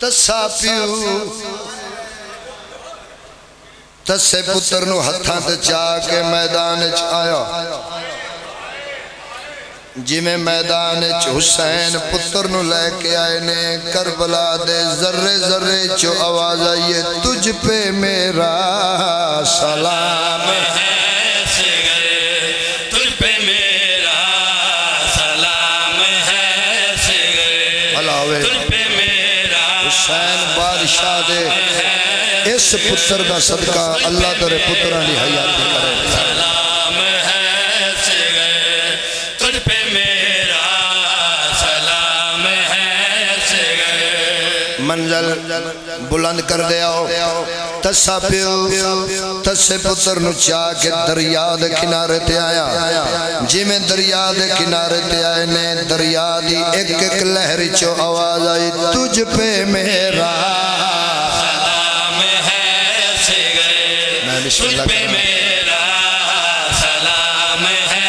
तसा प्यू तसे पुत्र नू हत्थां ते चा के मैदान च आया। जिमें मैदान च हुसैन पुत्र नू लेके आए ने करबला दे जर्रे जर्रे चो आवाज आई है तुझ पे मेरा सलाम है सिगरे, तुझ पे मेरा सलाम है सिगरे, तुझ पे मेरा हुसैन बादशाह दे इस पुत्र का सदका अल्लाह तेरे पुत्रां दी हयात करे। सलाम है सिगरे, तुझ पे मेरा सलाम है सिगरे। मंजिल बुलंद कर दे आओ तसा प्यो तसे पुत्र नु चा के दरिया दे किनारे ते आया। जिमें दरिया दे किनारे ते आए ने दरिया दी एक एक लहर चो आवाज आई तुझ पे मेरा तुझ पे मेरा सलाम है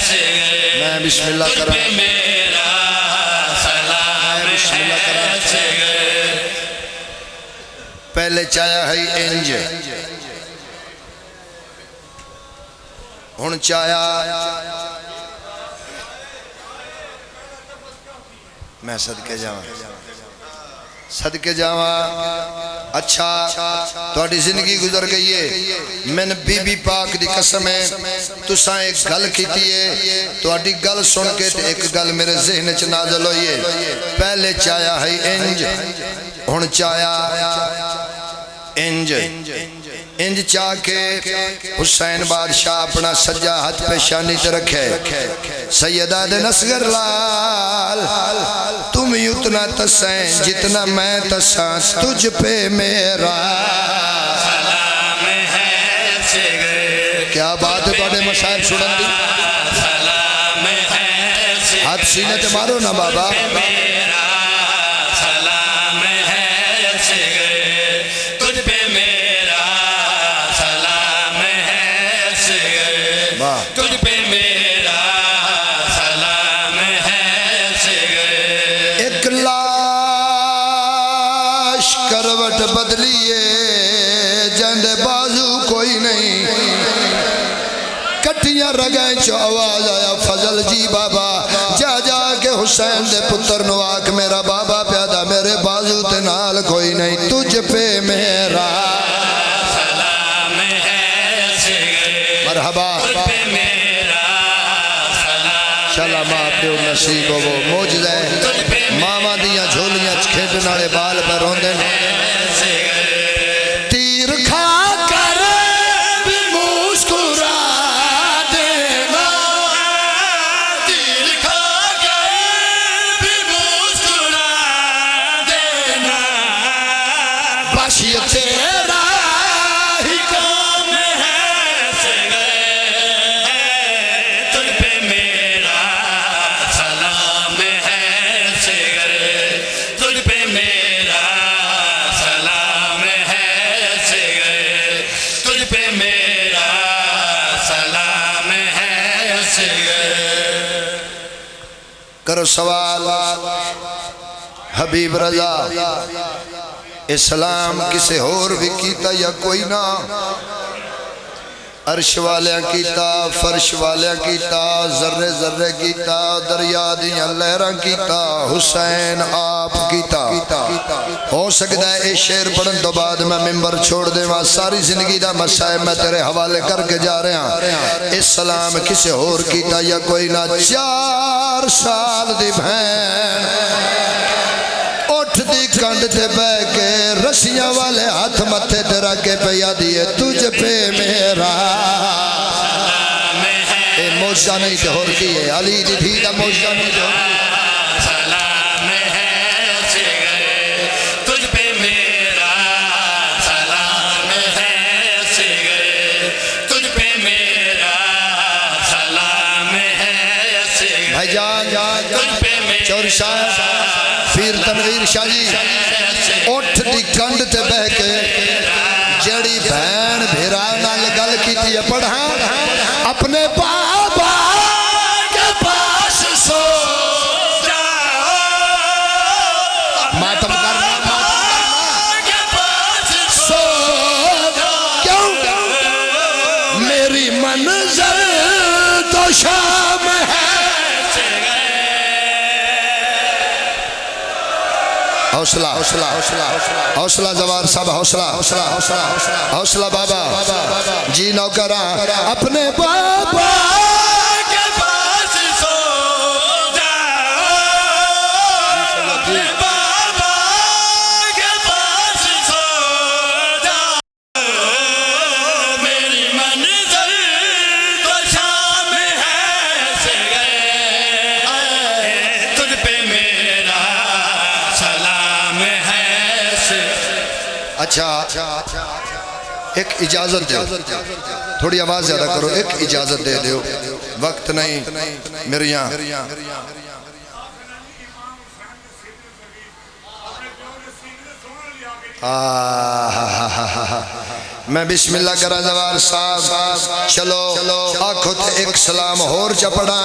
सिगरे, मैं बिस्मिल्लाह करा मेरा सलाम है सिगरे। पहले चाया है इंज हुन चाया मैं सदके जावा सदके जावा। अच्छा थोड़ी जिंदगी गुजर गई है। मैंने बीबी पाक दी कसम है तुसा एक गल कीती है थोड़ी गल सुन के एक गल मेरे ज़हन च नाज़िल होई है। पहले चाया है इंज हुन चाया इंज इंज चाह के हुसैन बादशाह अपना सज्जा हाथ पेशानी ते रखे सैयदा दे नसगर लाल तुम उतना तसें जितना मैं तसा तुझ पे मेरा सलाम है सिगरे। क्या बात है थोड़े मसाइब सुनन दी सलाम है हाथ सीने ते मारो ना बाबा मेरा सलाम है सिगरे, तुझ पे मेरा सलाम है सिगरे, तुझ पे मेरा सलाम है सिगरे। एक लाश करवट बदलिए जंदे बाजू कोई नहीं कटिया रगै चो आवाज आया फजल जी बाबा जा जा के हुसैन दे पुत्र नु आख मेरा बाबा प्यादा मेरे बाजू ते नाल कोई नहीं तुझ पे मेरा सलाम है सिगरे, मरहबा तुझ पे मेरा सलाम। चला मां प्यो नसीब वो मौजूदा मामा दियां झोलियां च खेडण वाले बाल पर रोंदे ने तीर खा कर भी मुस्कुरा देना, तीर खा कर भी मुस्कुरा देना, बस ये तेरा ही काम है सिगरे, तुझ पे मेरा सलाम है सिगरे, तुझ पे मेरा सलाम है सिगरे, तुझ पे मेरा सलाम है सिगरे। करो सवाल हबीब रजा इस्लाम किसे होर भी कीता या कोई ना अर्श वाले कीता फर्श वाले कीता जर्रे जर्रे कीता दरिया दियां लहरां कीता हुसैन आप कीता। हो सकता है ये शेर पढ़न तो बाद मैं मिंबर छोड़ देवा सारी जिंदगी दा मसाइब मैं तेरे हवाले करके जा रहा। इस सलाम किसे होर कीता या कोई ना 4 साल दी भैन उठ दी कंड ते बह के रस्सियां वाले हाथ मथे ते रख के पिया दिए तुझ पे मेरा सलाम है। मौजा नहीं तो होर की है अली दी थी दा मौजा नहीं तो सलाम है सिगरे, तुझ पे मेरा सलाम है सिगरे, तुझ पे मेरा सलाम है सिगरे। भाईजान तुझ पे चौरी साहब पीर तनवीर शाह जी उठ दी कंड ते बह के जड़ी भैन भेरा नाल गल कीती है पढ़ा अपने बाबा के पास सो जाओ मातम करना शाम है। हौसला हौसला हौसला हौसला जवार साहब, हौसला हौसला हौसला हौसला बाबा जी नौकरा अपने बाबा के पास सो जा, अपने बाबा के पास सो जा, मेरी मंजिल तो शाम है से गए, तुझ पे मेरा सलाम है से। अच्छा एक इजाजत दो, थोड़ी आवाज ज्यादा करो, एक इजाजत दे दो, वक्त नहीं मेरे यहाँ। मैं बिस्मिल्लाह करा जवार साहब, चलो आखो तो एक सलाम होर चपड़ा,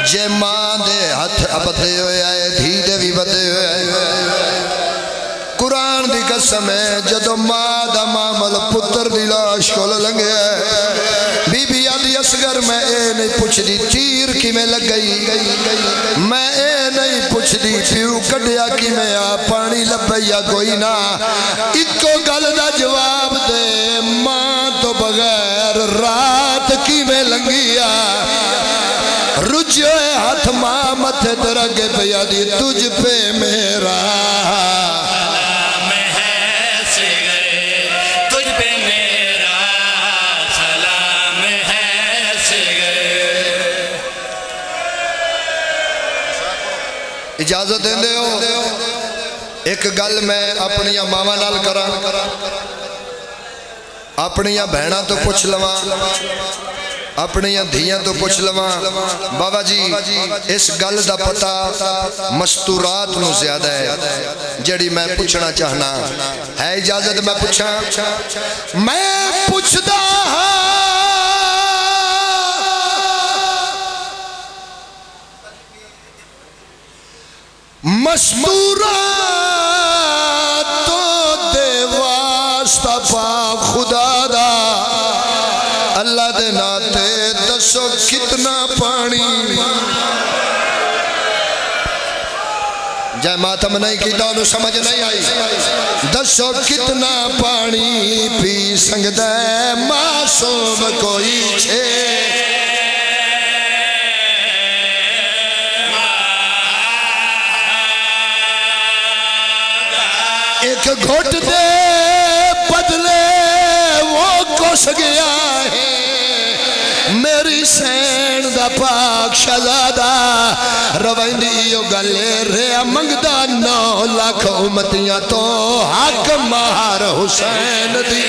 जे मां दे हथ बदे होए धी दे भी बदे होए, कुरान दी कसम है जदों मां दा मामल पुत्र दी लाश कोल लंघे, बीबी आदि असगर मैं ए नहीं पुछदी तीर किवें लग गई, मैं ए नहीं पुछदी प्यू कढ़िया किवें आ पानी लभे या कोई ना, इको गल दा जवाब दे मां तो बगैर रात किवें लंघिया, रुझे हाथ मां मथे ते रगे पिया दी तुझ पे मेरा इजाजत देंदे हो। एक गल मैं अपनिया मावां नाल करा, अपनिया भैणां तो पुछ लवां, अपनिया धियां तो पुछ लवां, बाबा जी इस गल दा पता मस्तूरात नूं ज्यादा है जड़ी मैं पूछना चाहना है। इजाजत मैं पूछा, मैं पूछदा मस्तूरा तो दे वास्ता पाक खुदा दा, अल्लाह दे नाते दसो कितना पानी, जय मातम नहीं की तो समझ नहीं आई, दसो कितना पानी पी सकदा मासूम कोई छे, एक घुट दे बदले वो कोस गया है मेरी सैन दा पाक शहजादा, रवांदी यो गले रे मंगदा 9 लाख उम्मतियां तो हक महार हुसैन दी,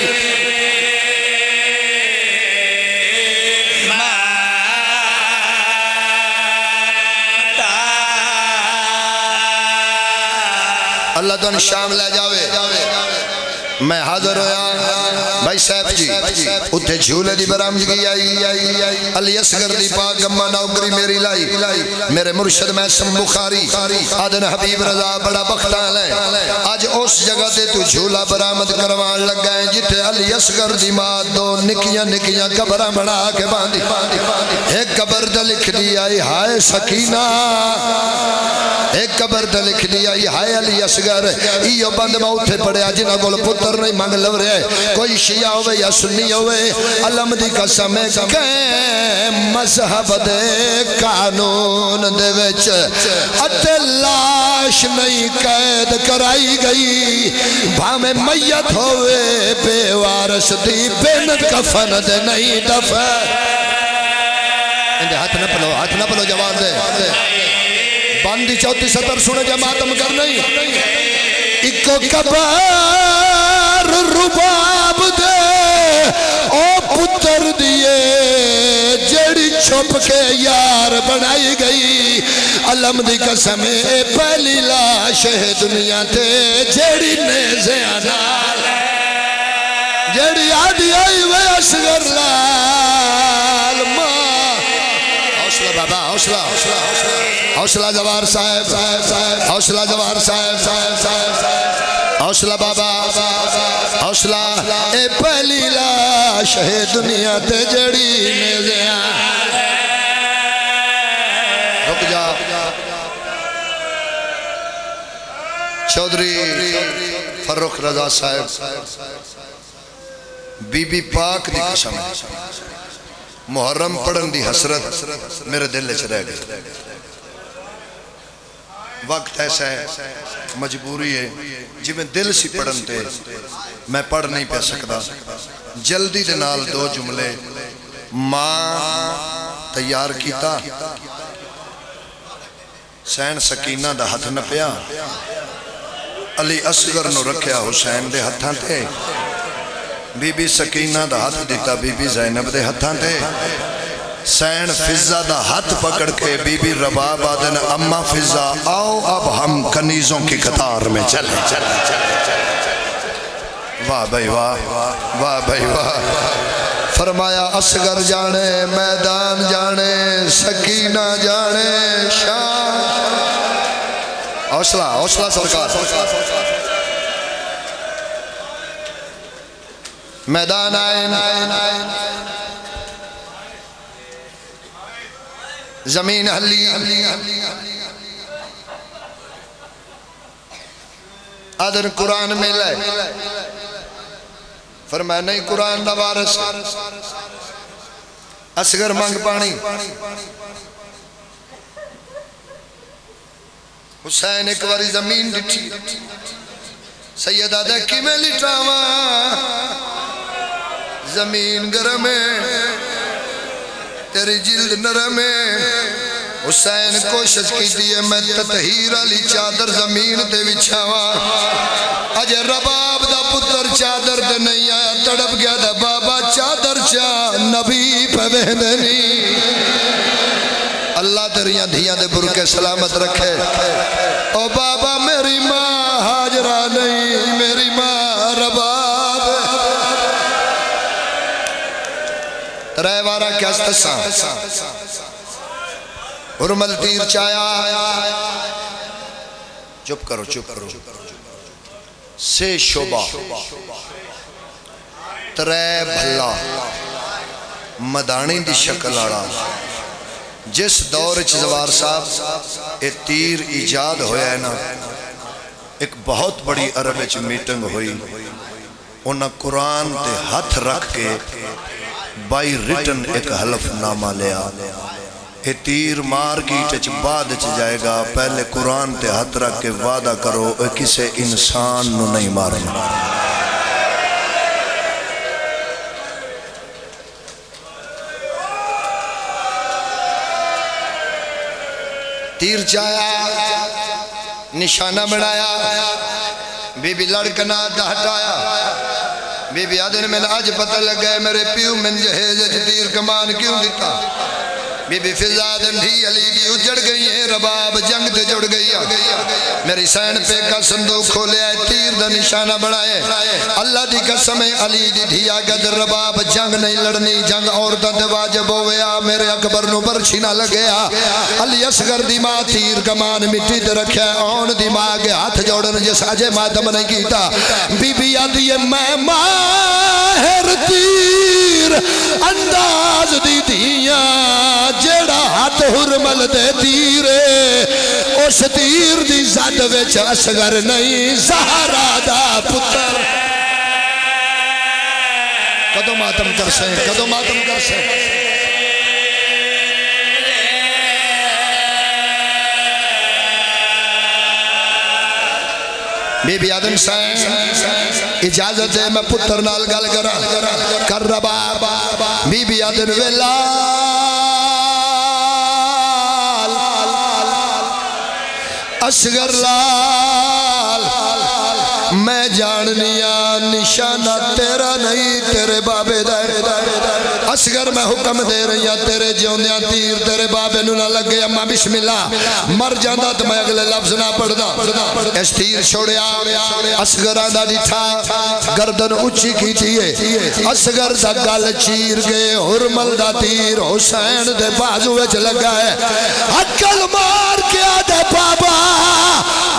अल्लाह तुम शाम ले जावे। मैं हाजिर होया भाई साहब जी, उत्थे झूले दी बरामदगी आई, अली असगर दी पाक गम्मा नौकरी मेरी लाई, मेरे मुर्शद मैसम बुखारी आदन हबीब रजा बड़ा बख्ता है, आज उस जगह ते तू झूला बरामद करवान लगा है जिथे अली असगर दी मां 2 निकियां निकियां कबरां बना के बांधी, एक कबर ते लिख दी आई हाय सकीना, एक कबर ते लिख दी आई हाय अली असगर, इयो बंद मैं उथे पढ़िया जिन्हां कोल पुत्र नहीं मंग लव रहे, कोई शिया होवे या सुन्नी होवे, अलम दी कसम के मजहब दे कानून दे विच अते लाश नहीं कैद कराई गई, भावे मैयत होवे बेवारस दी बिन कफन दे नहीं दफन, इंदे हाथ न पलो, हाथ न पलो, जवाब दे बंदी 34 70 सुने जमातम कर नहीं, इको कबार रुबाब दे ओ पुत्र दिए जड़ी छुप के यार बनाई गई, अलम दी कसम पहली लाश है दुनिया ते जड़ी नेज़ियां नाल जड़ी आदि आई वे असगर लाल मां, हौसला बाबा हौसला हौसला जवार साहब, हौसला जवार साहब, हौसला बाबा हौसला, ए पहली लाश है दुनिया ते जड़ी नेज़ियां चौधरी फर्रुख रजा साहब बीबी पाक दी कसम मुहर्रम पढ़न दी हसरत मेरे दिल च रह गई। वक्त ऐसा है, मजबूरी है, जिवें दिल सी पढ़न ते मैं पढ़ नहीं पा सकता। जल्दी दे नाल दो जुमले मां तैयार किया, सैन सकीना दा हथ नपिया, अली असगर नु रखिया हुसैन दे हत्थां ते, बीबी सकीना दा हाथ दिता बीबी ज़ैनब दे हत्थां ते, सैन फिजा दा हाथ पकड़ के बीबी रबाब आदन अम्मा फिजा आओ अब हम कनीजों की कतार में चले चले चले चले। वाह भाई वाह, वाह भाई वाह। फरमाया असगर जाने मैदान जाने, सकीना जाने शान। हौसला हौसला सरकार। मैदान आए जमीन हली, आदर कुरान में ले फरमाया नहीं कुरान दा वारिस। असगर मंग पानी, हुसैन एक बारी जमीन डिठी, सैयदा दे किवें लिटावा, जमीन गरम है तेरी जिल्द नरम है। हुसैन कोशिश की है मैं ततहीर वाली चादर जमीन ते बिछावा, अजे रबाब दा पुत्र चादर ते नहीं आया, तड़प गया दा बाबा चादर चा नबी पवेंदे नहीं। अल्लाह तेरिया धियां दे बुरके सलामत रखे। ओ बाबा मेरी मां हाजरा नहीं, मेरी मां रबाब। रहवारा क्या दसा उर्मल तीर चाया, चुप करो चुप करो, से शोभा त्रै भला मदानी दी शक्ल आला। जिस दौर च जवार साहब ये तीर ईजाद होया है ना, एक बहुत बड़ी अरब च मीटिंग हुई, उन्हें कुरान ते हथ रख के बाई रिटन एक हलफनामा लिया, ये तीर मार्केट च बाद च जाएगा, पहले कुरान ते हथ रख के वादा करो किसी इंसान नू नहीं मारना। तीर चाया निशाना बनाया, बीबी लड़कना हटाया, बीबी आदन मैंने आज पता लगा मेरे प्यू मैंने जहेज तीर कमान क्यों दिता। बीबी फिजा ढी अली की उजड़ गई है, रबाब जंग ते जुड़ गई है। मेरी सैन पे का संदूक खोलिया, तीर दा निशाना बनाए। अल्लाह दी कसम है अली दी धिया गद रबाब जंग नहीं लड़नी, जंग औरतां ते वाजिब होया। मेरे अकबर नु बरछी ना लगया। अली असगर दी मां तीर कमान मिट्टी ते रखया, औन दी मां के हाथ जोड़न जिस अजे मातम नहीं कीता। बीबी आदी है मैं माहिर तीर अंदाज दी धिया, जेड़ा हाथ हुरमल दे तीरे, उस तीर दी जद विच असगर नहीं ज़हरा दा पुत्र। कदों मातम कर से, कदों मातम कर से। बीबी आदम साहब इजाजत है मैं पुत्र नाल गल करा कर रबाब। बीबी आदम वेला असगर लाल मैं जाननिया निशाना तेरा नहीं तेरे बाबे दा। असगर मैं हुक्म दे रही हूं तेरे जिंदिया तीर तेरे बाबे नू ना लगे। अम्मा बिस्मिल्लाह मर जांदा तो मैं अगले लफ्ज ना पढ़दा। इस तीर छोड़िया असगर दा डिठा गर्दन ऊंची कीती है, असगर दा गल चीर गए। हुरमल दा तीर हुसैन दे बाजू विच लगा है। अकल मार के आदे बाबा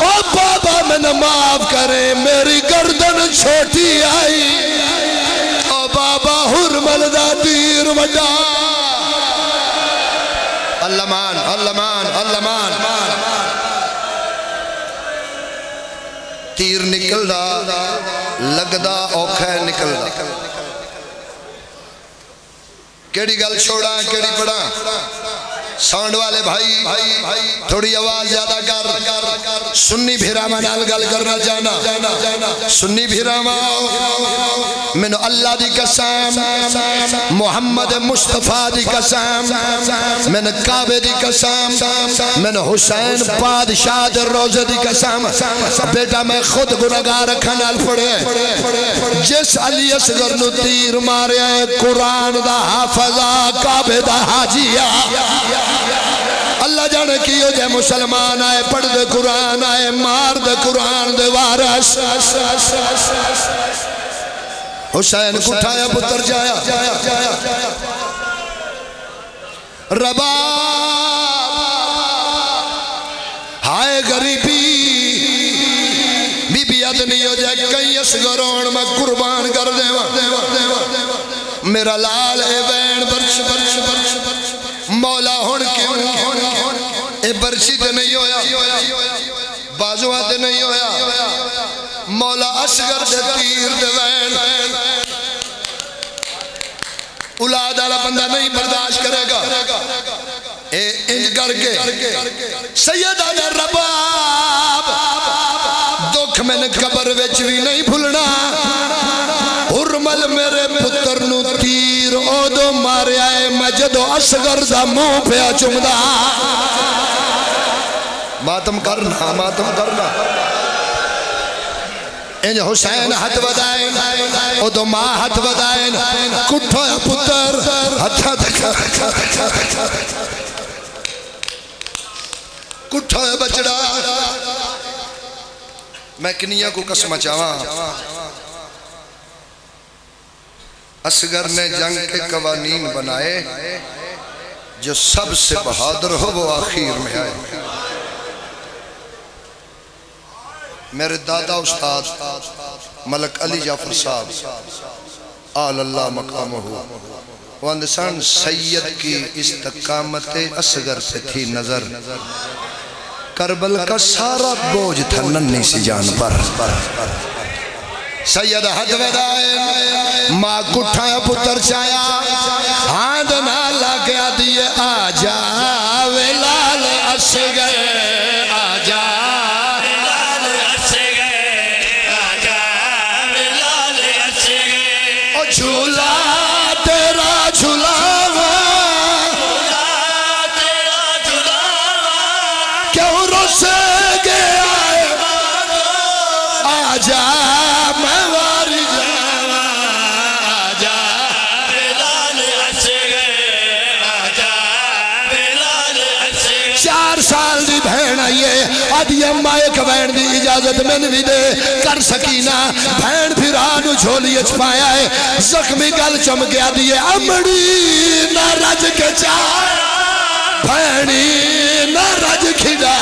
ओ बाबा मैंने माफ करे मेरी गर्दन छोटी आई। ओ बाबा हुरमल दा तीर वड्डा। अल्लामान अल्लामान अल्लामान तीर निकलदा लगदा औखा है निकलदा। केड़ी गल छोड़ा केड़ी पढ़ा साउंड वाले भाई थोड़ी आवाज ज्यादा कर। सुन्नी भिरावा नाल गल करना चाहना। सुन्नी भिरावा मैनू अल्लाह दी कसम मुहम्मद मुस्तफा दी कसम मैंने काबे दी कसम मैंने हुसैन बादशाह दे रोजे दी कसम बेटा मैं खुद गुनाहगार अखां नाल पढ़े जिस अली असगर नू तीर मारिया कुरान दा हाफिजा काबे दा हाजिया अल्लाह जाने की हो जाए मुसलमान आए पढ़ दे कुरान आए मार दे कुरान दे वारस। हुसैन को उठाया पुत्र जाया रबा हाय गरीबी बीबी अद नहीं हो जाए कई असगरोण मैं कुर्बान कर देवा मेरा लाल है वैन बर्श बर्श बर्श मौला हुण क्यों ए बरसी ते नहीं होया बाजुआ ते नहीं होया मौला असगर दे तीर दे वैन औलाद वाला बंदा नहीं बर्दाश्त करेगा। ए इंज करके सैयद दा रबाब दुख मैंने कब्र विच भी नहीं भूलना। हुरमल मेरे पुत्र नु तीर ओदो मारिया है मैं जदों असगर दा मुंह पिया चुमदा। मातम करना इंज हुसैन हाथ वधाए ओदो मां हाथ वधाए कुठो पुत्र हथा कुठो बचड़ा। मैं किनिया को कसम चावा असगर ने जंग के कवानीन बनाए जो सबसे बहादुर हो वो आखिर में आए। मेरे दादा उस्ताद मलक अली जाफर साहब आल्लाह मकाम हो सन सैयद की इस्तकामत असगर पे थी नजर करबल का सारा बोझ था नन्ही सी जान पर। सैयद हद वदाए माँ कुठा पुत्र चाया हाथ ना लगा दिए आजा वे लाल असगर आजा झूला तेरा झूलावा क्यों रुस गया आजा मैं वारी जावा आजा चार साल दी बहन आई है आदि अम्मा एक बहन की इजाजत मैंने भी दे कर सकी ना बहन फिर आनू झोली च पाया है जख्मी गल चम गया दिए अमड़ी ना रज के चाह भैनी ना रज खिजा